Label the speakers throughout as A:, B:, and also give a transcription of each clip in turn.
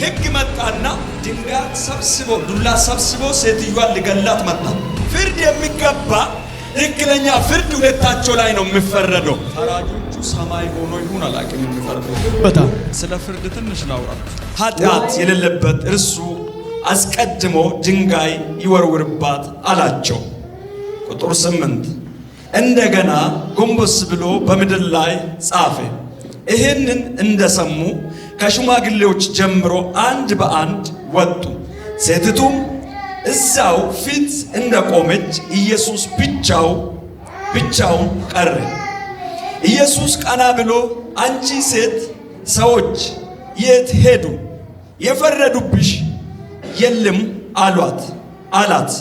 A: ሕግ መጣና ድንጋይ ሰብስቦ ዱላ ሰብስቦ ሴትዮዋን ሊገላት መጣ። ፍርድ የሚገባ ትክክለኛ ፍርድ ሁለታቸው ላይ ነው የሚፈረደው። ፈራጆቹ ሰማይ ሆኖ ይሁን አላውቅም የሚፈርደው።
B: በጣም
A: ስለ ፍርድ ትንሽ ላውራ። ኃጢአት የሌለበት እርሱ አስቀድሞ ድንጋይ ይወርውርባት አላቸው። ቁጥር 8 እንደገና ጎንበስ ብሎ በምድር ላይ ጻፈ። ይህንን እንደሰሙ ከሽማግሌዎች ጀምሮ አንድ በአንድ ወጡ። ሴቲቱም እዛው ፊት እንደቆመች ኢየሱስ ብቻውን ቀረ። ኢየሱስ ቀና ብሎ አንቺ ሴት ሰዎች የት ሄዱ? የፈረዱብሽ የለም አላት።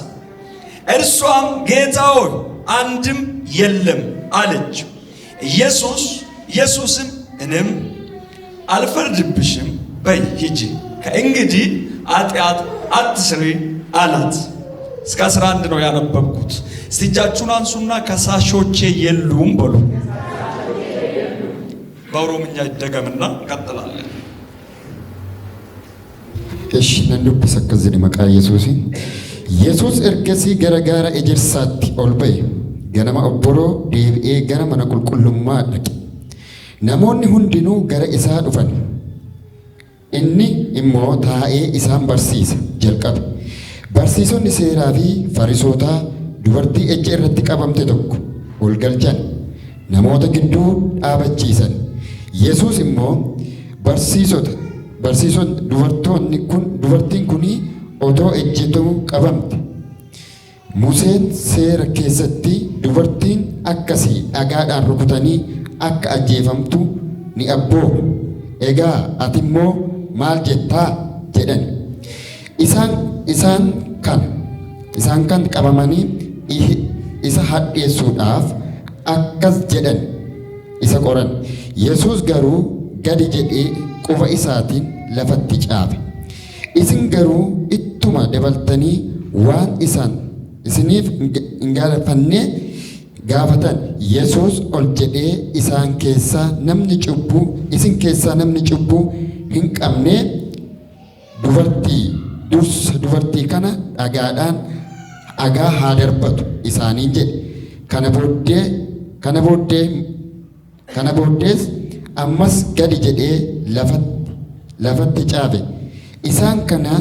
A: እርሷም ጌታ ሆይ አንድም የለም አለች። ኢየሱስም እኔም አልፈርድብሽም፣ በይ ሂጂ፣ ከእንግዲህ ኃጢአት አትስሪ አላት። እስከ 11 ነው ያነበብኩት። እስቲ እጃችሁን አንሱና ከሳሾቼ የሉም በሉ። በኦሮምኛ ይደገምና እንቀጥላለን።
C: እሺ ነንዱብ ሰከዝኒ መቃ ኢየሱስ እርገሲ ገረጋራ ኤጀርሳቲ ኦልበይ ገነማ ኦቦሮ ዴብኤ ገረ መነ ቁልቁልሉማ ደቂ namoonni hundinuu gara isaa dhufan. Inni immoo taa'ee isaan barsiisa jalqabe. Barsiisonni seeraa fi Farisootaa dubartii ejja irratti qabamte tokko ol galchan namoota gidduu dhaabachiisan. Yesuus immoo dubartiin kun otoo ejjituu qabamte. Museen seera keessatti dubartiin akkasii dhagaadhaan rukutanii akka ajjeefamtu ni abboomu. Egaa ati immoo maal jettaa jedhan. Isaan kan qabamanii isa hadheessuudhaaf akkas jedhan isa qoran. Yesuus garuu gadi jedhee quba isaatiin lafatti caafe. Isin garuu ittuma dabaltanii waan isiniif hin gaafanne gaafatan. Yesuus ol jedhee isin keessaa namni cubbuu hin qabne dubartii kana dhagaa haa darbatu isaaniin jedhe. Kana booddees ammas gadi jedhee lafatti caafe. Isaan kana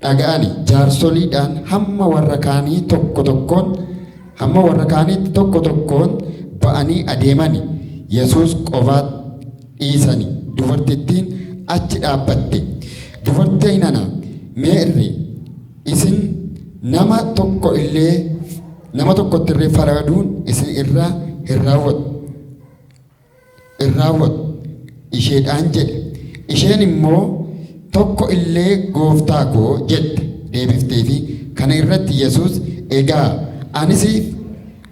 C: dhaga'ani jaarsoliidhaan hamma warra kaanii tokko tokkoon ba'anii adeemani. Yesuus qofaa dhiisani. Dubartittiin achi dhaabbatte. Dubartiin nana meerri isin nama tokkotti illee faraduun isin irraa hin raawwatu isheedhaan jedhe. Isheen immoo tokko illee gooftaa koo jette deebifteefi. Kana irratti Yesuus egaa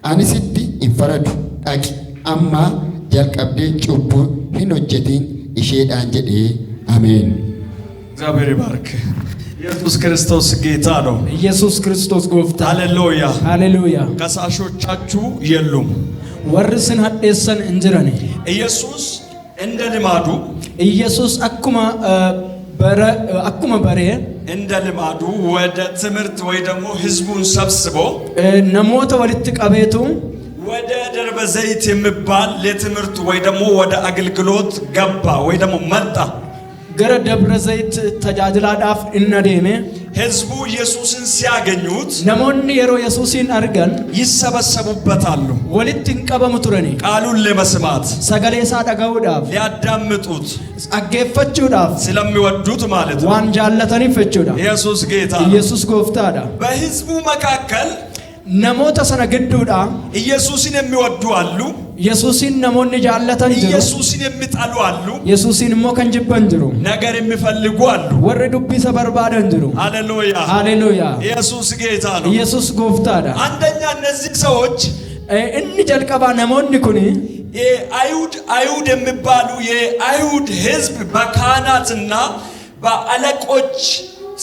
C: ani sitti hin faradu, dhaqi amma jalqabdee cubbuu hin hojjetin isheedhaan jedhee አሜን።
A: እግዚአብሔር ይባርክ። ኢየሱስ ክርስቶስ ጌታ ነው።
B: ኢየሱስ ክርስቶስ ጎፍታ።
A: ሃሌሉያ
B: ሃሌሉያ።
A: ከሳሾቻችሁ የሉም።
B: ወርስን ሀዴሰን እንጅረኔ
A: ኢየሱስ እንደ ልማዱ
B: አኩማ በሬ
A: እንደ ልማዱ ወደ ትምህርት ወይ ደግሞ ህዝቡን ሰብስቦ
B: ነሞተ ወልት ቀቤቱ
A: ወደ ደብረ ዘይት የሚባል ለትምህርት ወይ ደግሞ ወደ አገልግሎት ገባ ወይ ደግሞ መጣ።
B: ገረ ደብረ ዘይት ተጃጅላዳፍ እነደሜ
A: ህዝቡ ኢየሱስን ሲያገኙት
B: ነሞኒ የሮ ኢየሱስን አርገን
A: ይሰበሰቡበታሉ።
B: ወልት እንቀበሙ ቱረኒ
A: ቃሉን ለመስማት
B: ሰገሌሳ ዳጋውዳፍ
A: ሊያዳምጡት
B: አገፈቹዳፍ
A: ስለሚወዱት ማለት ነው።
B: ዋን ጃለተኒ ፈቹዳ
A: ኢየሱስ ጌታ
B: ኢየሱስ ጎፍታዳ።
A: በህዝቡ መካከል
B: ነሞተ ሰነ ግዱዳ
A: ኢየሱስን የሚወዱ አሉ።
B: ኢየሱስን ነሞኒ ጃለተን ጅሩ።
A: ኢየሱስን የሚጠሉ አሉ።
B: ኢየሱስን ሞ ከንጅበን ጅሩ።
A: ነገር የሚፈልጉ አሉ።
B: ወረ ዱቢሰ በርባደን ጅሩ።
A: ሃሌሉያ
B: ሃሌሉያ።
A: ኢየሱስ ጌታ ነው።
B: ኢየሱስ ጎፍታዳ።
A: አንደኛ እነዚህ ሰዎች
B: እኒ ጀልቀባ ነሞኒ ኩኒ
A: አይሁድ የሚባሉ የአይሁድ ህዝብ በካህናትና በአለቆች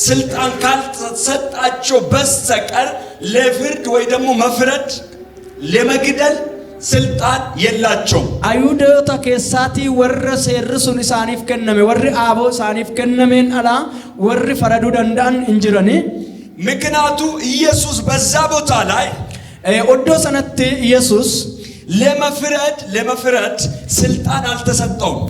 A: ስልጣን ካልተሰጣቸው በስተቀር ለፍርድ ወይ ደግሞ መፍረድ ለመግደል ስልጣን የላቸውም።
B: አይሁዶታ ከሳቲ ወረ ሴርሱን ኢሳኒፍ ከነመ ወረ አቦ ኢሳኒፍ ከነመን አላ ወረ ፈረዱ ደንዳን እንጅረኒ
A: ምክንያቱ ኢየሱስ በዛ ቦታ ላይ
B: ኦዶ ሰነቲ ኢየሱስ
A: ለመፍረድ ስልጣን አልተሰጠውም።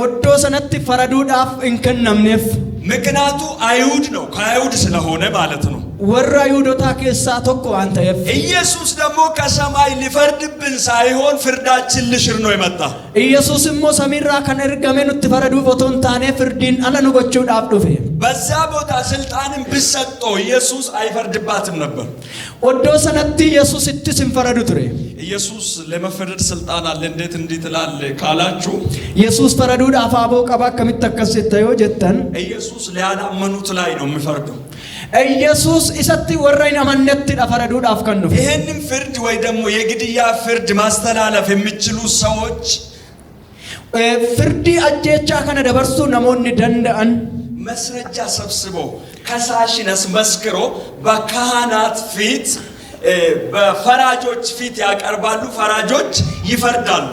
B: ኦዶ ሰነቲ ፈረዱ ዳፍ እንከነምነፍ
A: ምክንያቱ አይሁድ ነው፣ ከአይሁድ ስለሆነ ማለት ነው።
B: ወራ አይሁዶታ ከሳ ተቆ አንተ
A: ኢየሱስ ደግሞ ከሰማይ ሊፈርድብን ሳይሆን ፍርዳችን ልሽር ነው የመጣ።
B: ኢየሱስ ሞ ሰሚራ ከነርገመን ትፈረዱ ቦቶን ታኔ ፍርዲን አለኑ ጎቹ ዳፍ ዱፌ
A: በዛ ቦታ ስልጣንን ቢሰጠው ኢየሱስ አይፈርድባትም ነበር።
B: ኦዶ ሰነቲ ኢየሱስ እትስም ፈረዱ ትሬ
A: ኢየሱስ ለመፈረድ ስልጣን አለ። እንዴት እንዲትላል ካላችሁ
B: ኢየሱስ ፈረዱ ዳፍ አቦ ቀባ ከሚተከሰተዮ ጀተን
A: ኢየሱስ ሊያላመኑት ላይ ነው የሚፈርደው።
B: ኢየሱስ ኢሰቲ ወራይና ማንነት ዳፈረዱ ዳፍ ከኑ
A: ይሄንን ፍርድ ወይ ደግሞ የግድያ ፍርድ ማስተላለፍ የሚችሉ ሰዎች
B: ፍርዲ አጀቻ ከነ ደበርሱ ነሞኒ ደንደአን
A: መስረጃ ሰብስቦ ከሳሽን አስመስክሮ በካህናት ፊት በፈራጆች ፊት ያቀርባሉ። ፈራጆች ይፈርዳሉ።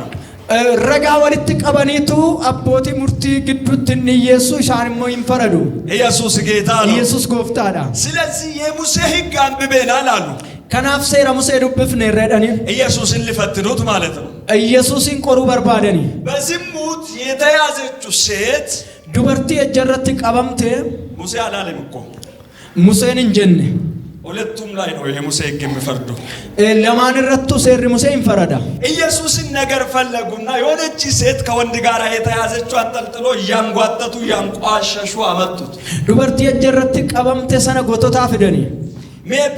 B: ረጋ ወልት ቀበኒቱ አቦቲ ሙርቲ ግዱትን ኢየሱስ ሻንሞ ይንፈረዱ።
A: ኢየሱስ ጌታ ነው።
B: ኢየሱስ ጎፍታዳ።
A: ስለዚህ የሙሴ ሕግ አንብበናል አሉ።
B: ከናፍ ሴራ ሙሴ ዱብፍነ ረዳኒ
A: ኢየሱስን ሊፈትኑት ማለት ነው።
B: ኢየሱስን ቆሩ በርባደኒ
A: በዝሙት የተያዘችው ሴት
B: ዱበርቲ እጀረት ቀበምቴ
A: ሙሴ አላለም እኮ
B: ሙሴን እንጀነ
A: ሁለቱም ላይ ነው የሙሴ ሕግ የሚፈርደው።
B: ለማን ረቱ ሴር ሙሴ ይንፈረዳ።
A: ኢየሱስን ነገር ፈለጉና የሆነች ሴት ከወንድ ጋር የተያዘችው አንጠልጥሎ ያንጓጠቱ ያንቋሸሹ አመጡት።
B: ዱበርቲ እጀረት ቀበምቴ ሰነ ጎቶታ ፍደኒ
A: ሜቢ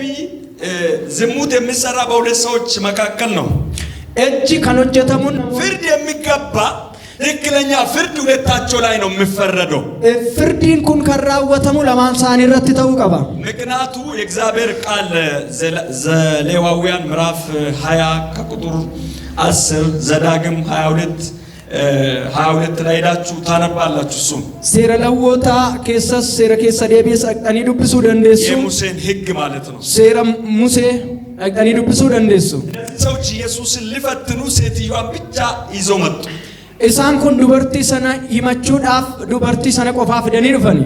A: ዝሙት የሚሰራ በሁለት ሰዎች መካከል ነው።
B: እጅ ከነጀተሙን
A: ፍርድ የሚገባ ትክክለኛ ፍርድ ሁለታቸው ላይ ነው የሚፈረደው።
B: ፍርዲን ኩን ከራወተሙ ለማንሳኒ ረት ተው ቀባ
A: ምክንያቱ የእግዚአብሔር ቃል ዘሌዋውያን ምዕራፍ 20 ከቁጥር 10 ዘዳግም 22 ላይ ሄዳችሁ ታነባላችሁ። እሱ
B: ሴረ ለወታ ከሰስ ሴረ ከሰ ደቢስ አቅጣኒ ዱብሱ ደንደሱ
A: የሙሴን ሕግ ማለት ነው።
B: ሴረ ሙሴ አቅጣኒ ዱብሱ ደንደሱ
A: ሰዎች ኢየሱስን ሊፈትኑ ሴትዮዋን ብቻ ይዘው መጡ።
B: ኢሳን ኩን ዱበርቲ ሰነ ይመቹዳፍ ዱበርቲ ሰነ ቆፋፍ ደኒ ዱፈኒ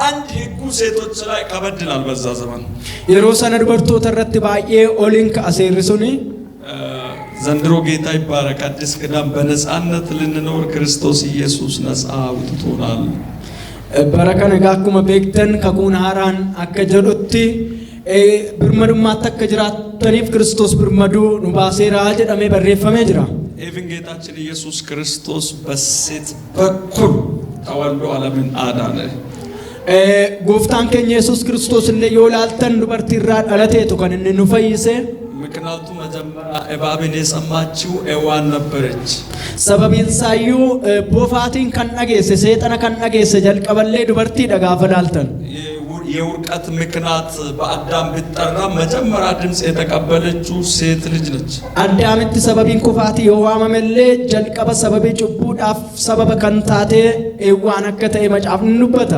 A: አንድ ሕጉ ሴቶች ላይ ከበድላል በዛ ዘመን
B: የሮ ሰነ ዱበርቶ ተረት ባዬ ኦሊንክ አሴርሱኒ
A: ዘንድሮ ጌታ ይባረክ። አዲስ ኪዳን በነጻነት ልንኖር ክርስቶስ ኢየሱስ ነጻ አውጥቶናል።
B: በረከነ ጋኩመ ቤክተን ከኩን ሃራን አከጀዶቲ ብርመዱማ ተከጅራተኒፍ ክርስቶስ ብርመዱ ኑባሴራ ጀደሜ በሬፈሜ ጅራ
A: ኢቭን ጌታችን ኢየሱስ ክርስቶስ በሴት በኩል ተወልዶ ዓለምን አዳነ።
B: ጎፍታን ከኛ ኢየሱስ ክርስቶስ እንደ ይወላልተን ዱበርቲራ ዳለቴቱ ከነን ኑፈይሴ
A: ምክንያቱ መጀመሪያ እባብን የሰማችው ኤዋን ነበረች።
B: ሰበቢን ሳዩ ቦፋቲን ከነገሰ ሰይጣና ከነገሰ ጀልቀበሌ ዱበርቲ ደጋፈዳልተን
A: የውርቀት ምክንያት በአዳም ቢጠራ መጀመሪያ ድምጽ የተቀበለችው ሴት ልጅ ነች።
B: አዳምት ሰበቢን ኩፋቲ የዋመመሌ ጀልቀበ ሰበቢ ጭቡዳፍ ሰበበ ከንታቴ ኤዋነከተ የመጫፍንኑበታ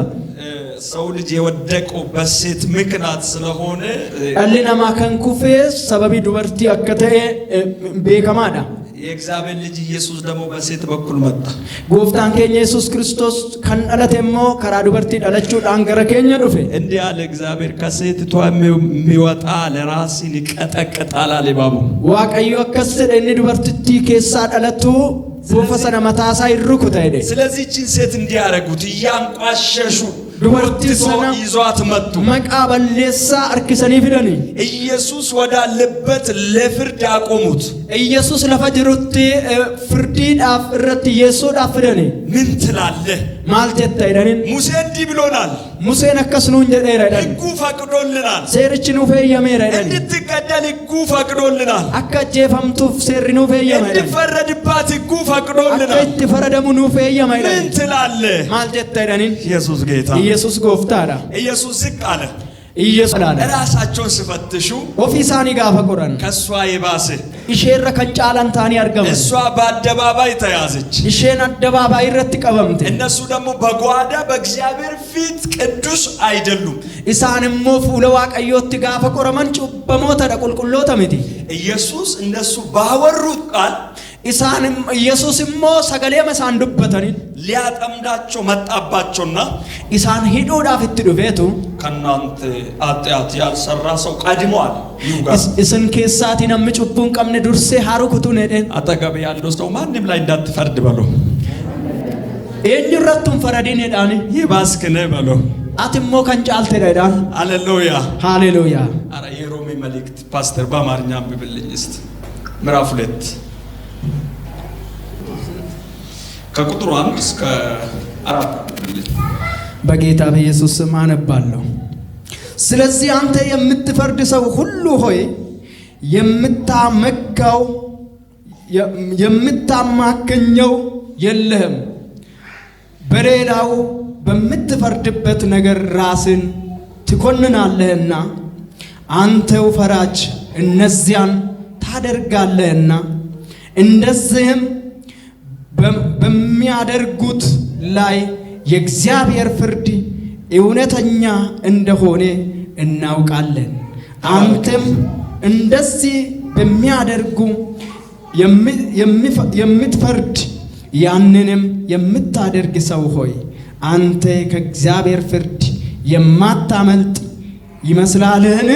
A: ሰው ልጅ የወደቀው በሴት ምክንያት ስለሆነ
B: አለናማ ከንኩፌ ሰበቢ ዱበርቲ አከተ ቤከማዳ
A: የእግዚአብሔር ልጅ ኢየሱስ ደግሞ በሴት በኩል መጣ።
B: ጎፍታን ከኛ ኢየሱስ ክርስቶስ ከነለተሞ ከራ ዱበርቲ ዳለቹ ዳንገረ ከኛ ዱፌ
A: እንዲህ ያለ እግዚአብሔር ከሴትቷ የሚወጣ ለራስን ይቀጠቅጣል አለ ባቡ
B: ዋቀዩ አከሰደ እኒ ዱበርቲቲ ከሳ ዳለቱ ፎፈሰነ መታሳ ይሩኩ ታይደ
A: ስለዚህ እቺን ሴት እንዲያረጉት ያንቋሸሹ
B: ዱበርቲ ሰና
A: ይዟት መጡ።
B: መቃበለሳ አርክሰኒ ፍደኒ
A: ኢየሱስ ወዳለበት ለፍርድ ያቆሙት።
B: ኢየሱስ ለፈጅሩቲ ፍርዲ ዳፍ ረት ኢየሱስ ዳፍ ፍደኒ
A: ምን ትላለህ?
B: ማልጀት አይደን
A: ሙሴ እንዲህ ብሎናል።
B: ሙሴን አከስኑን ጀደረ አይደን
A: ሕጉ ፈቅዶልናል።
B: ሴርችኑ ፈየመ አይደን
A: እንድትገደል ሕጉ ፈቅዶልናል።
B: አከጀፈምቱፍ ሴርኑ ፈየመ አይደን
A: እንድፈረድባት ሕጉ ፈቅዶልናል።
B: አከጀፈረደሙ ኑ ፈየመ አይደን
A: ምን ትላለህ?
B: ማልጀት አይደን
A: ኢየሱስ ጌታ
B: ኢየሱስ ጎፍታዳ
A: ኢየሱስ ዝቅ አለ።
B: ኢየሱስ አለ
A: ራሳቸውን ሲፈትሹ
B: ኦፊሳኒ ጋፈ ቆረን
A: ከሷ የባሰ
B: ኢሼራ ከንጫላን ታኒ አርገመ
A: እሷ በአደባባይ ተያዘች
B: ኢሼን አደባባይ ረት ቀበምተ
A: እነሱ ደግሞ በጓዳ በእግዚአብሔር ፊት ቅዱስ አይደሉም
B: ኢሳንሞ ፉለ ዋቀዮት ጋፈ ቆረመን ጩበሞተ ደቁልቁሎተ ምቲ
A: ኢየሱስ እነሱ ባወሩት ቃል
B: ኢሳንም ኢየሱስሞ ሰገሌ መሳንዱበተኒ
A: ሊያጠምዳቸው መጣባቸውና
B: ኢሳን ሂዶዳፍ ትዱፌቱ
A: ከናንተ አጥያት ያልሰራ ሰው ቀድሟል ይውጋስ
B: ኢስን ከሳቲ ነምጩቡን ቀምነ ዱርሴ ሃሩኩቱ ነደን
A: አጠገብ ያለው ሰው ማንንም ላይ እንዳትፈርድ በለው
B: ኤንጅረቱን ፈረዲን ሄዳኒ
A: ይባስከነ በለው
B: አትሞ ከንጫልተ ዳዳን
A: ሃሌሉያ
B: ሃሌሉያ
A: አረ የሮሜ መልእክት ፓስተር በአማርኛ አንብብልኝ እስቲ ምዕራፍ 2 ከቁጥር 1 እስከ 4
B: በጌታ በኢየሱስ ስም አነባለሁ። ስለዚህ አንተ የምትፈርድ ሰው ሁሉ ሆይ የምታማከኘው የለህም፣ በሌላው በምትፈርድበት ነገር ራስን ትኮንናለህና አንተው ፈራጅ እነዚያን ታደርጋለህና እንደዚህም በሚያደርጉት ላይ የእግዚአብሔር ፍርድ እውነተኛ እንደሆነ እናውቃለን። አንተም እንደዚህ በሚያደርጉ የምትፈርድ ያንንም የምታደርግ ሰው ሆይ አንተ ከእግዚአብሔር ፍርድ የማታመልጥ ይመስላልህን?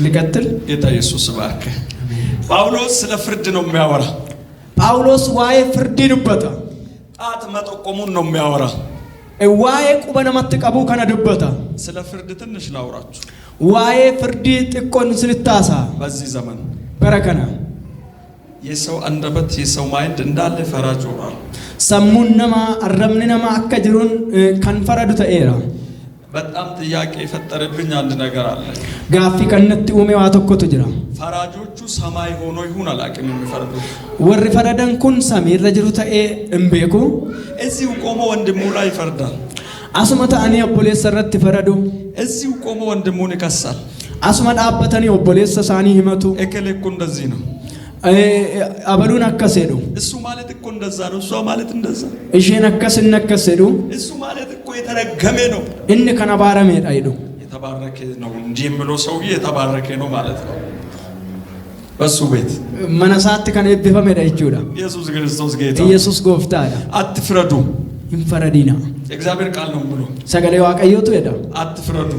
B: ልቀጥል።
A: ጌታ ኢየሱስ ባርከ። ጳውሎስ ስለ ፍርድ ነው የሚያወራ።
B: ጳውሎስ ዋይ ፍርድ ይዱበታ
A: ጣት መጠቆሙን ነው የሚያወራ።
B: ዋይ ቁበነ መትቀቡ ከነ ዱበታ
A: ስለ ፍርድ ትንሽ ላውራችሁ።
B: ዋይ ፍርድ ጥቆን ስልታሳ
A: በዚህ ዘመን
B: በረከና
A: የሰው አንደበት የሰው ማይንድ እንዳለ ፈራጅ ሆኗል።
B: ሰሙነማ አረምነማ አከጅሩን ከንፈረዱ ተኤራ
A: በጣም ጥያቄ የፈጠረብኝ አንድ ነገር አለ።
B: ጋፊ ከነት ኡሜዋ ተኮቱ ጅራ
A: ፈራጆቹ ሰማይ ሆኖ ይሁን አላቅም የሚፈርዱ
B: ወር ፈረደን ኩን ሰሚር ለጅሩ ተኤ እምቤኩ
A: እዚሁ ቆሞ ወንድሙ ላይ ይፈርዳል።
B: አስመታ አኒ ኦቦሌስ ሰረት ፈረዱ
A: እዚሁ ቆሞ ወንድሙን ይከሳል።
B: አስመዳ አበተኒ ኦቦሌስ ሳኒ ህመቱ
A: እከሌ እኮ እንደዚህ ነው
B: አበሉን አከሰዱ
A: እሱ ማለት እኮ እንደዛ ነው እሷ ማለት እንደዛ
B: እሺን አከስን አከሰዱ
A: እሱ ማለት እኮ የተረገመ ነው
B: እን ከነባረም ሄዳይዱ
A: የተባረከ ነው እንጂ የሚለው ሰውዬ የተባረከ ነው ማለት ነው። በሱ ቤት
B: መነሳት ከነ ይብፈም ሄዳይቹዳ
A: ኢየሱስ ክርስቶስ ጌታ
B: ኢየሱስ ጎፍታዳ
A: አትፍረዱ
B: ይንፈረዲና
A: እግዚአብሔር ቃል ነው ብሎ
B: ሰገሌ ዋቀዮቱ ሄዳ
A: አትፍረዱ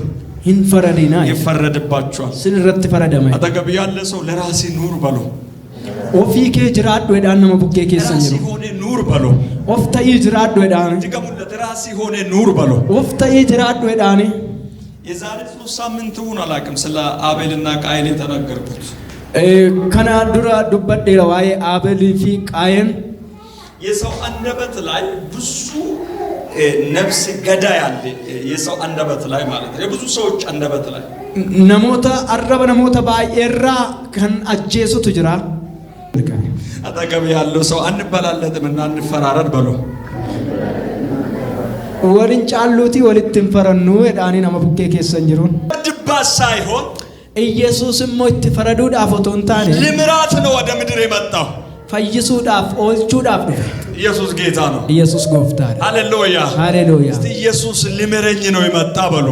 B: ይንፈረዲና
A: ይፈረድባችኋል።
B: ስንረት ፈረደመ
A: አጠገብ ያለ ሰው ለራሴ ኑር በሎ
B: ኦፊኬ ጅራድ ወዳነ መቡኬ ከሰኝሩ
A: ሆነ ኑር በሎ
B: ኦፍታይ ጅራድ ወዳነ
A: ድገሙለት ራሴ ሆነ ኑር በሎ
B: ኦፍታይ ጅራድ ወዳነ
A: የዛሬ 3 ሳምንት ሆነ አላቅም ስለ አቤልና ቃየል የተናገርኩት
B: ከና ዱራ ዱበዴራ ዋይ አቤል ፊ ቃየን
A: የሰው አንደበት ላይ ብዙ ነፍስ ገዳይ አለ። የሰው አንደበት ላይ ማለት ነው የብዙ ሰዎች አንደበት ላይ
B: ነሞታ አረበ ነሞታ ባየራ ከን አጄሱ ትጅራ
A: አጠገብ ያለው ሰው አንበላለጥም እና እንፈራረድ በሎ
B: ወልን ጫሉቲ ወልትን ፈረኑ እዳኒ ነመቡኬ ከሰኝሩን
A: ድባ ሳይሆን
B: ኢየሱስም ሞት ፈረዱ ዳፎቶን ታኔ
A: ልምራት ነው ወደ ምድር የመጣው
B: ፈይሱ ዳፍ ኦልቹ ዳፍ
A: ኢየሱስ ጌታ ነው።
B: ኢየሱስ ጎፍታር
A: ሃሌሉያ
B: ሃሌሉያ።
A: እስቲ ኢየሱስ ልምረኝ ነው የመጣ በሎ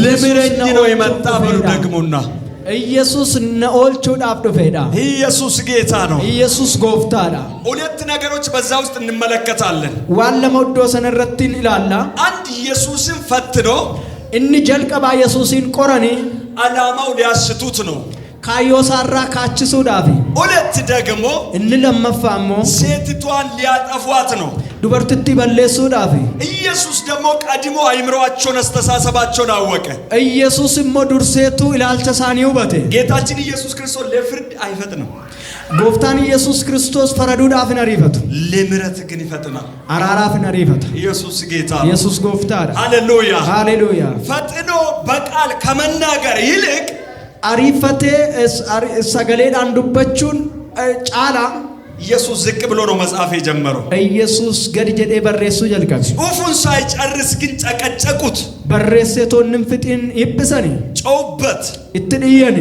A: ልምረኝ ነው የመጣ በሎ ደግሞና
B: ኢየሱስ ነኦልቹ ዳፍ ዶፌዳ
A: ኢየሱስ ጌታ ነው።
B: ኢየሱስ ጎፍታዳ
A: ሁለት ነገሮች በዛ ውስጥ እንመለከታለን።
B: ዋለሞዶ ሰነረቲን ኢላላ
A: አንድ ኢየሱስን ፈትኖ
B: እኒ ጀልቀባ ኢየሱስን ቆረኒ
A: አላማው ሊያስቱት ነው
B: ካዮሳራ ካችሱ ዳፊ
A: ሁለት ደግሞ
B: እኒ ለመፋሞ
A: ሴቲቷን ሊያጠፏት ነው
B: ዱበርትቲ በለሱ ዳፊ
A: ኢየሱስ ደግሞ ቀድሞ አይምሮአቸውን አስተሳሰባቸውን አወቀ።
B: ኢየሱስ ሞዱርሴቱ ኢላልተሳኒው በቴ
A: ጌታችን ኢየሱስ ክርስቶስ ለፍርድ አይፈጥንም።
B: ጎፍታን ኢየሱስ ክርስቶስ ፈረዱ ዳፍን አሪፈቱ
A: ለምረት ግን ይፈጥናል።
B: አራራፍን አሪፈቱ
A: ኢየሱስ ጌታ
B: ኢየሱስ ጎፍታር
A: ሃሌሉያ
B: ሃሌሉያ።
A: ፈጥኖ በቃል ከመናገር ይልቅ
B: አሪፈቴ ሰገሌ ዳንዱበቹን ጫላ
A: ኢየሱስ ዝቅ ብሎ ነው መጽሐፍ የጀመረው።
B: ኢየሱስ ገድ ጀዴ በሬሱ ጀልቀብ
A: ጽሑፉን ሳይጨርስ ግን ጨቀጨቁት።
B: በሬሴቶንም ፍጢን ይብሰኒ
A: ጨውበት
B: እትድየኒ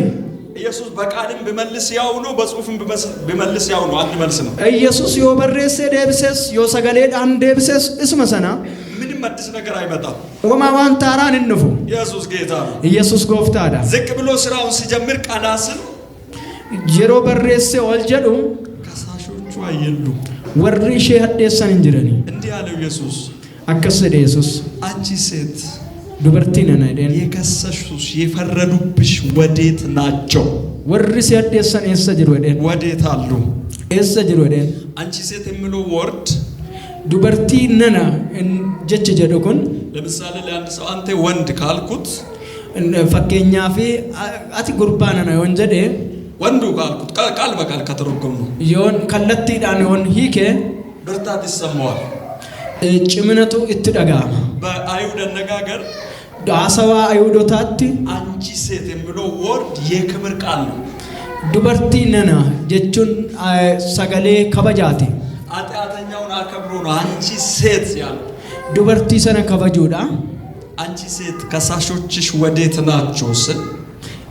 A: ኢየሱስ በቃልም ቢመልስ ያው ነው፣ በጽሑፍም ቢመልስ ያው ነው። አንድ መልስ ነው።
B: ኢየሱስ ዮ በሬሴ ደብሰስ ዮ ሰገሌ ዳን ደብሰስ እስመሰና
A: ምንም አዲስ ነገር አይመጣም።
B: ወማ ዋንታራን እንፉ
A: ኢየሱስ ጌታ ነው።
B: ኢየሱስ ጎፍታዳ
A: ዝቅ ብሎ ስራውን ሲጀምር ቀናስን
B: ጀሮ በሬሴ ወልጀዱ
A: ከሳሾቹ አይሉ
B: ወሪ ሸህደሰን እንጅረኒ
A: እንዲህ ያለው ኢየሱስ
B: አከሰደ ኢየሱስ
A: አንቺ ሴት
B: ዱበርቲ ነና ደን
A: የከሰሹሽ የፈረዱብሽ ወዴት ናቸው?
B: ወሪ ሸህደሰን እሰጅር ወደን
A: ወዴት አሉ?
B: እሰጅር ወደን
A: አንቺ ሴት የሚለው ወርድ
B: ዱበርቲ ነና ጀች ጀዶኩን
A: ለምሳሌ ለአንድ ሰው አንተ ወንድ ካልኩት
B: ፈከኛፊ አቲ ጉርባና ነው ወንጀዴ
A: ወንዱ ካልኩት ቃል በቃል ከተረጎም ነው
B: ዮን ከለቲ ዳን ዮን ሂኬ
A: ብርታት ይሰማዋል።
B: ጭምነቱ እትደጋማ
A: በአይሁድ አነጋገር
B: ዳሰዋ አይሁዶታቲ
A: አንቺ ሴት የሚለው ወርድ የክብር ቃል ነው።
B: ዱበርቲ ነና ጀቹን ሰገሌ ከበጃቲ
A: ኃጢአተኛውን አከብሮ ነው አንቺ ሴት ያለው።
B: ዱበርቲ ሰነ ከበጁዳ
A: አንቺ ሴት ከሳሾችሽ ወዴት ናቸው ስል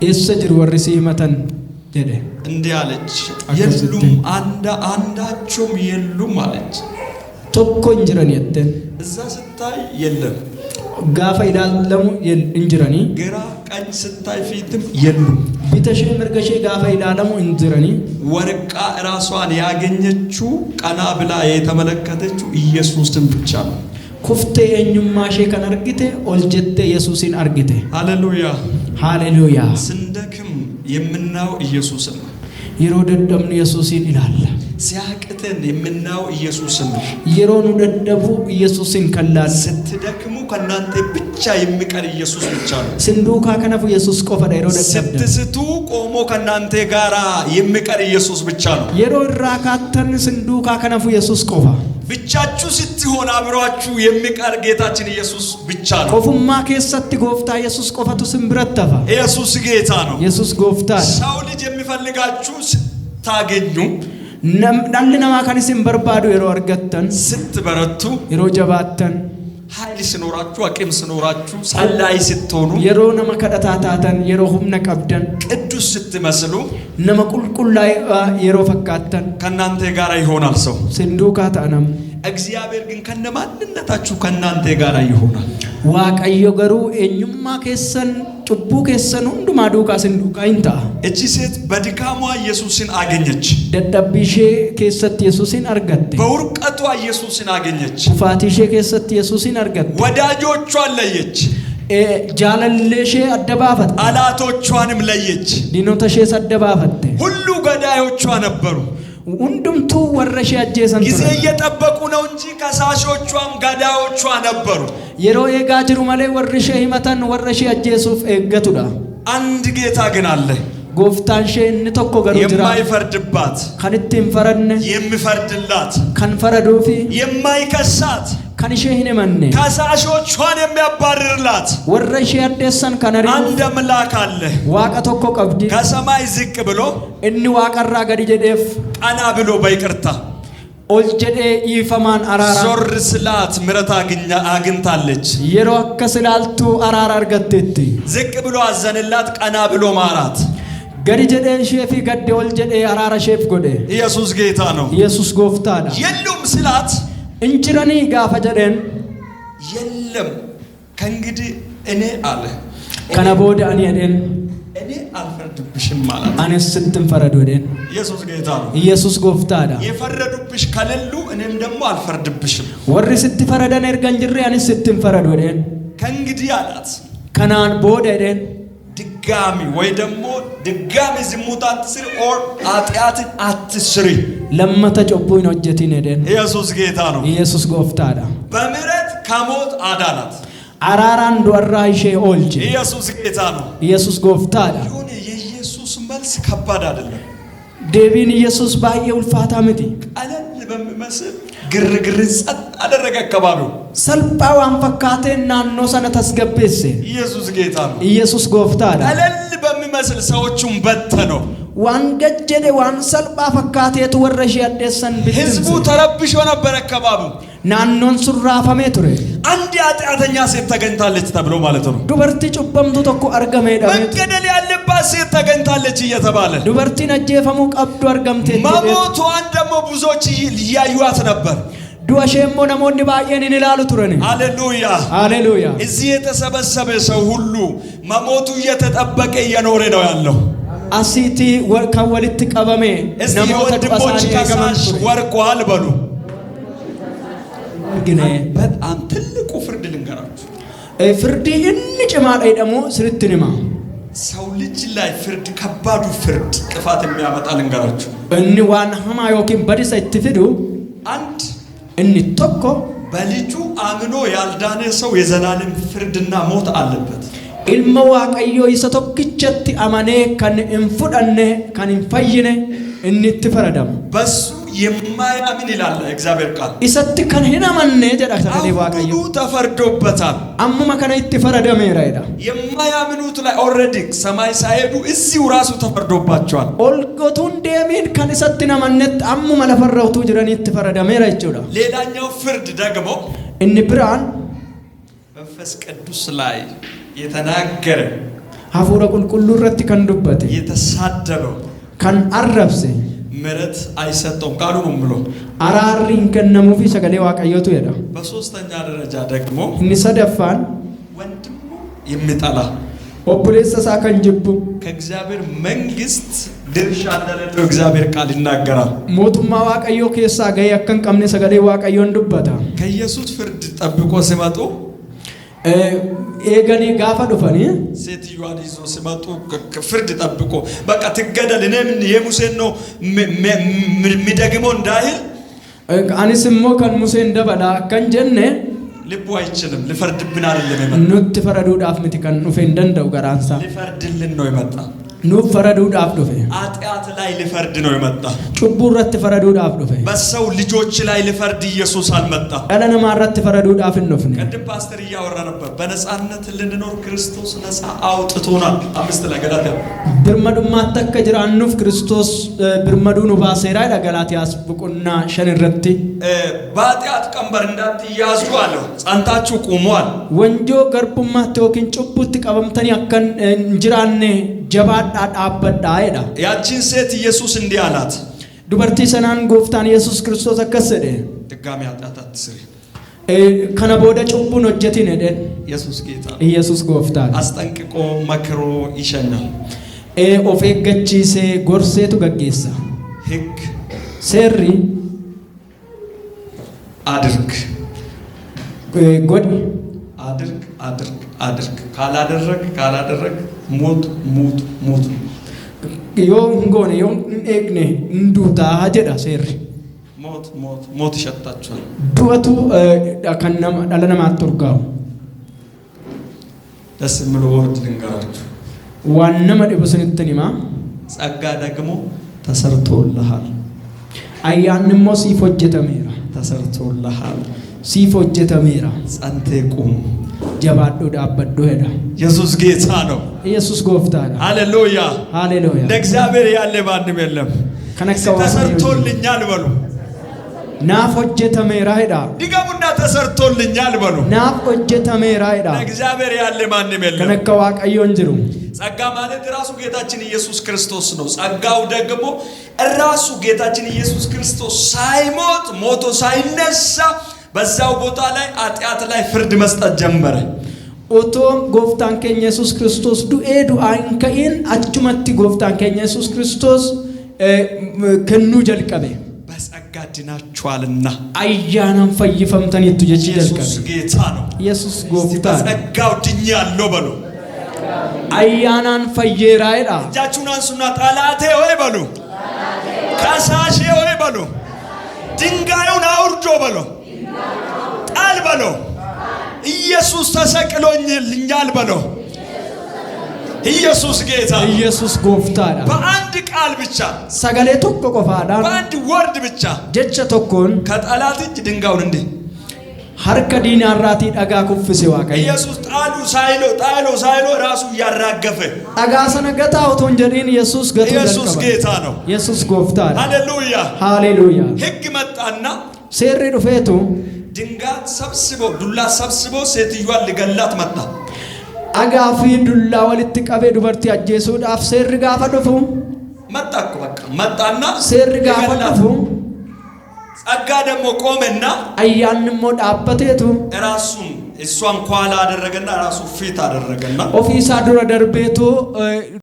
B: እሰጅር ወርሲ መተን ጀደ
A: እንዲህ አለች፣ የሉም አንዳቸውም የሉም አለች።
B: ቶኮ እንጅረን የተን
A: እዛ ስታይ የለም፣
B: ጋፋ ይላልሙ እንጅረኒ
A: ግራ ቀኝ ስታይ ፊትም የሉም።
B: ቢተሽ ምርገሼ ጋፋ ይላልሙ እንጅረኒ
A: ወርቃ ራሷን ያገኘችው ቀና ብላ የተመለከተችው ኢየሱስን ብቻ ነው።
B: ኩፍቴ እኙማሼ ከነርግቴ ኦልጀቴ ኢየሱስን አርግቴ።
A: ሃሌሉያ
B: ሃሌሉያ።
A: ስንደክም የምናው ኢየሱስን ነው።
B: ይሮደደም ኢየሱስን ይላል።
A: ሲያቅተን የምናው ኢየሱስን ነው።
B: ይሮኑ ደደቡ ኢየሱስን ከላል።
A: ስትደክሙ ከናንተ ብቻ የሚቀር ኢየሱስ ብቻ ነው።
B: ስንዱካ ከነፉ ኢየሱስ ቆፈዳ ይሮደደም።
A: ስትስቱ ቆሞ ከናንተ ጋራ የሚቀር ኢየሱስ ብቻ ነው።
B: የሮ ራካተን ስንዱካ ከነፉ ኢየሱስ ቆፋ
A: ብቻችሁ ስትሆን አብሯችሁ የሚቀር ጌታችን ኢየሱስ ብቻ ነው።
B: ቆፉማ ከሰት ጎፍታ ኢየሱስ ቆፈቱ ስምብረተፋ
A: ኢየሱስ ጌታ ነው።
B: ኢየሱስ ጎፍታ
A: ሰው ልጅ የሚፈልጋችሁ ስታገኙ
B: ናልነማ ከንስም በርባዱ የሮ አርገተን
A: ስትበረቱ
B: የሮ ጀባተን
A: ኃይል ሲኖራችሁ አቅም ሲኖራችሁ ጸላይ ስትሆኑ
B: የሮ ነማ ከዳታታተን የሮ ሁምነ ቀብደን
A: ቅዱስ ስትመስሉ
B: ነማ ቁልቁላይ የሮ ፈካተን
A: ከናንተ ጋር ይሆናል ሰው
B: ስንዱካ ታነም።
A: እግዚአብሔር ግን ከነማንነታችሁ ከናንተ ጋር ይሆናል።
B: ዋቀዮ ገሩ እኙማ ከሰን ጭቡ ከሰን ሁንዱማ ዱካ ስንዱካ ይንታ።
A: እቺ ሴት በድካሟ ኢየሱስን አገኘች።
B: ደደብሼ ከሰት ኢየሱስን አርገቴ።
A: በውርቀቷ ኢየሱስን አገኘች።
B: ፋቲሼ ከሰት ኢየሱስን አርገቴ።
A: ወዳጆቿን ለየች።
B: ጃለለሼ አደባፈት
A: አላቶቿንም ለየች።
B: ዲኖተሼ ሰደባፈት
A: ሁሉ ገዳዮቿ ነበሩ።
B: ሁንዱምቱ ወረሼ አጀሰን
A: ጊዜ እየጠበቁ ነው እንጂ ከሳሾቿም ገዳዮቿ ነበሩ።
B: የሮ የጋጅሩ ማለ ወረሼ ሂመተን ወረሼ አጀሱፍ ኤገቱዳ።
A: አንድ ጌታ ግን አለ፣
B: ጎፍታንሼ እንተኮ ገሩ ጅራ
A: የማይፈርድባት
B: ከንቲም ፈረነ
A: የሚፈርድላት
B: ከንፈረዶፊ
A: የማይከሳት
B: ከንሼ ሂነመነ
A: ከሳሾቿን የሚያባርርላት
B: ወረሼ አደሰን ከነሪ
A: አንድ አምላክ አለ።
B: ዋቀ ተኮ ቀብዲ
A: ከሰማይ ዝቅ ብሎ
B: እኒ ዋቀራ ገዲ ጀዴፍ
A: ቀና ብሎ በይቅርታ
B: ኦልጀዴ ይፈማን አራራ
A: ዞር ስላት ምሕረት አግኝታለች።
B: የሮ አከስላልቱ አራራ አርገቴቲ
A: ዝቅ ብሎ አዘንላት፣ ቀና ብሎ ማራት።
B: ገዲ ጀዴ ሼፊ ገዲ ኦልጀዴ አራራ ሼፍ ጎዴ።
A: ኢየሱስ ጌታ ነው።
B: ኢየሱስ ጎፍታዳ።
A: የሉም ስላት
B: እንጅረኒ ጋፈ ጀዴን
A: የለም ከእንግዲህ እኔ አለ
B: ከነቦደ አኒ አደን
A: እኔ አልፈርድብሽም ማለት
B: አነስ ስንትን ፈረዱ አደን።
A: ኢየሱስ ጌታ ነው።
B: ኢየሱስ ጎፍታዳ።
A: የፈረዱብሽ ከሌሉ እኔም ደግሞ አልፈርድብሽም።
B: ወሪ ስትፈረደን እርገን ጅሬ አነስ ስንትን ፈረዱ አደን።
A: ከእንግዲህ አላት
B: ከናን ቦደ አደን
A: ድጋሚ ወይ ደግሞ ድጋሚ ዝሙት አትስሪ ኦር ኃጢአትን አትስሪ።
B: ለመተ ጮቦኝ ወጀቲን አደን።
A: ኢየሱስ ጌታ ነው።
B: ኢየሱስ ጎፍታዳ።
A: በምህረት ከሞት አዳናት።
B: አራራን ዶራይሼ ኦልጂ።
A: ኢየሱስ ጌታ ነው።
B: ኢየሱስ ጎፍታዳ።
A: ይሁን የኢየሱስ መልስ ከባድ አይደለም።
B: ዴቢን ኢየሱስ ባየ ውልፋታ ምቲ
A: ቀለል በሚመስል ግርግር ጸጥ አደረገ አካባቢው።
B: ሰልጳው አንፈካቴ ናኖ ሰነ ተስገበሰ።
A: ኢየሱስ ጌታ ነው።
B: ኢየሱስ ጎፍታዳ።
A: ቀለል በሚመስል ሰዎቹን በተነው።
B: ዋን ገጀደ ዋን ሰልባ ፈካቴቱ ወረሽ ያደሰን
A: ህዝቡ ተረብሾ ነበር አካባቡ
B: ናኖን ሱራፋሜ ቱሬ
A: አንድ ኃጢአተኛ ሴት ተገኝታለች ተብሎ ማለት ነው
B: ዱበርቲ ጩበምቱ ተኮ አርገሜ ዳሜ
A: መገደል ያለባት ሴት ተገኝታለች እየተባለ
B: ዱበርቲ ነጀፈሙ ቀብዱ አርገምቴ
A: መሞቷን ደግሞ ብዙዎች ያዩዋት ነበር
B: ዱአሼሞ ነሞኒ ባየን ይላሉ ቱረኒ
A: ሃሌሉያ
B: ሃሌሉያ
A: እዚህ የተሰበሰበ ሰው ሁሉ መሞቱ እየተጠበቀ እየኖረ ነው ያለው
B: አሲቲ ከወልት ቀበሜ
A: ነሞት ወንድሞች ከሳሽ ወርቋል በሉ
B: ግኔ
A: በጣም ትልቁ ፍርድ ልንገራችሁ
B: ፍርድ እንጭማል ደግሞ ስርትንማ
A: ሰው ልጅ ላይ ፍርድ ከባዱ ፍርድ ጥፋት የሚያመጣ ልንገራችሁ
B: እኒ ዋን ሐማዮኪን በዲሰ ይትፍዱ
A: አንድ
B: እኒ ተኮ
A: በልጁ አምኖ ያልዳነ ሰው የዘላለም ፍርድና ሞት አለበት
B: ilma waaqayyo isa tokkichatti amane kan infudhanne kan infayine inni itti faradama
A: በሱ የማያምን ይላል እግዚአብሔር ቃል
B: isatti kan hin amanne jedha sagale waaqayyo
A: ተፈርዶበታል
B: ammuma kana itti faradameera jedha
A: የማያምኑት ላይ ኦሬዲ ሰማይ ሳይሄዱ እዚሁ ራሱ ተፈርዶባቸዋል
B: olgotuun deemiin kan isatti namannet ammuma lafarrautu jiranii itti faradameera jechuudha
A: ሌላኛው ፍርድ ደግሞ
B: inni biraan
A: መንፈስ ቅዱስ ላይ የተናገረ
B: ሀፉረ ቁልቁሉ ረት kan dubbate
A: የተሳደበው
B: kan arrabse
A: ምሕረት አይሰጠውም ቃሉ ነው ብሎ
B: አራሪን ከነሙፊ ሰገሌ waaqayyoቱ ሄዳ
A: በሶስተኛ ደረጃ ደግሞ
B: inni sadaffaan
A: ወንድሙ የሚጠላ
B: obboleessa isaa kan jibbu
A: ከእግዚአብሔር መንግስት ድርሻ እንደሌለው እግዚአብሔር ቃል ይናገራል
B: mootummaa waaqayyoo keessaa gahee akka hin qabne sagalee waaqayyoon dubbata
A: ከኢየሱስ ፍርድ ጠብቆ ሲመጡ
B: ኤገኒ ጋፋ ዱፈኒ
A: ሴትዮዋን ይዞ ሲመጡ ፍርድ ጠብቆ በቃ ትገደል እኔም የሙሴን ነው ሚደግሞ እንዳይል
B: አንስሞ ከን ሙሴ እንደበላ ከን ጀነ
A: ልቡ አይችልም ሊፈርድብን አይደለም የመጣው
B: ኑት ፈረዱዳፍ ምት ከን ኑፌ እንደንደው ገራንሳ
A: ሊፈርድልን ነው የመጣ
B: ኑ ፈረዱዳፍ ዱፌ
A: ኃጢአት ላይ ሊፈርድ ነው የመጣ
B: ጩቡረት ፈረዱዳፍ ዱፌ
A: በሰው ልጆች ላይ ሊፈርድ ኢየሱስ አልመጣ
B: አለነ ማረት ፈረዱዳፍ እንፍነ
A: ቅድም ፓስተር እያወራ ነበር በነጻነት ልንኖር ክርስቶስ ነጻ አውጥቶናል አምስት ለገላትያ
B: ብርመዱማ ተከ ጅራኑፍ ክርስቶስ ብርመዱኑ ባሴራ ለገላትያስ ብቁና ሸንረቲ
A: በኃጢአት ቀንበር እንዳትያዙ አለ ጸንታችሁ ቁሟል
B: ወንጆ ገርቡማ ተወኪን ጩቡት ቀበምተኒ አከን እንጅራኔ ጀባዳ ዳበዳ አይዳ
A: ያቺን ሴት ኢየሱስ እንዲህ አላት
B: ዱበርቲ ሰናን ጎፍታን ኢየሱስ ክርስቶስ አከሰደ
A: ድጋሚ ኃጢአት አትስሪ
B: ከነ ቦደ ጩቡን ወጀቲን ሄደ
A: ኢየሱስ ጌታ
B: ኢየሱስ ጎፍታን
A: አስጠንቅቆ መክሮ ይሸኛል
B: ኦፌ ገቺሴ ጎርሴቱ ገጌሳ
A: ህግ
B: ሴሪ
A: አድርግ
B: ጎድ
A: አድርግ ካላደረግ ሞት
B: ዮ እንጎነ ዮ ኤግኔ እንዱታ ጀዳ ሴሪ
A: ሞት ይሸታችኋል
B: ዱወቱ ከነማ ዳለነማ አጥርጋው
A: ደስ የሚለው ወርድ ልንገራችሁ
B: ዋነመ ዲብስንትኒማ
A: ጸጋ ደግሞ ተሰርቶልሃል
B: አያንሞ ሲፎጀተሜራ
A: ተሰርቶልሃል
B: ሲፎጀተሜራ
A: ጸንቴ ቁም
B: ጀባዶ ዳበዶ ሄዳ
A: ኢየሱስ ጌታ ነው
B: ኢየሱስ ጎፍታና
A: ሃሌሉያ
B: ሃሌሉያ
A: ለእግዚአብሔር ያለ ማንም የለም
B: ከነከው
A: ተሰርቶልኛል በሉ
B: ናፎጀተሜራ ሄዳ
A: ዲጋሙና ተሰርቶልኛል በሉ
B: ናፎጀተሜራ ሄዳ
A: ለእግዚአብሔር ያለ ማንም የለም
B: ከነከው አቀዮን ጅሩ
A: ጸጋ ማለት ራሱ ጌታችን ኢየሱስ ክርስቶስ ነው ጸጋው ደግሞ ራሱ ጌታችን ኢየሱስ ክርስቶስ ሳይሞት ሞቶ ሳይነሳ በዛው ቦታ ላይ ኃጢአት ላይ ፍርድ መስጠት ጀመረ
B: ኦቶ ጎፍታን ከኛ ኢየሱስ ክርስቶስ ዱኤዱ አንከኢን አቹመቲ ጎፍታን ከኛ ኢየሱስ ክርስቶስ ከኑ ጀልቀበ
A: በጸጋ ድናችኋልና
B: አያናን ፈይፈምተን ይትጀጂ ጀልቀበ
A: ኢየሱስ ጌታ ነው
B: ኢየሱስ ጎፍታ
A: በጸጋው ድኛለሁ በሉ
B: አያናን ፈየራይዳ
A: እጃችሁን አንሱና ጠላቴ ሆይ በሉ ከሳሼ ሆይ በሉ ድንጋዩን አውርዶ በሉ ጣል በሉ ኢየሱስ ተሰቅሎልኛል በሉ ኢየሱስ ጌታ
B: ኢየሱስ ጎፍታዳ
A: በአንድ ቃል ብቻ
B: ሰገሌ ቶኮ ቆፋዳ
A: በአንድ ወርድ ብቻ
B: ጀቸ ቶኮን
A: ከጠላት እጅ ድንጋዩን እንዴ
B: harka diinaarraatii dhagaa kuffise Waaqayyo.
A: ኢየሱስ ጣሉ ሳይሎ ራሱ ያራገፈ
B: dhagaa sana gataa otoo hin jedhiin Yesuus gatuu
A: ኢየሱስ
B: jalqaba.
A: ጌታ ነው
B: Yesuus gooftaadha.
A: ሃሌሉያ
B: Haalleluuyaa.
A: ሕግ መጣና
B: Seerri dhufeetu
A: ድንጋይ ሰብስቦ ዱላ ሰብስቦ ሴትዮዋን ሊገላት መጣ
B: dhagaa fi dullaa walitti qabee dubartii ajjeesuudhaaf seerri gaafa dhufu
A: መጣ እኮ በቃ መጣና
B: seerri gaafa dhufu
A: ጸጋ ደግሞ ቆመና
B: ayyaanni immoo dhaabbateetu
A: ራሱን እሷን ኳላ አደረገና ራሱ ፊት አደረገና
B: ofii isaa dura darbeetu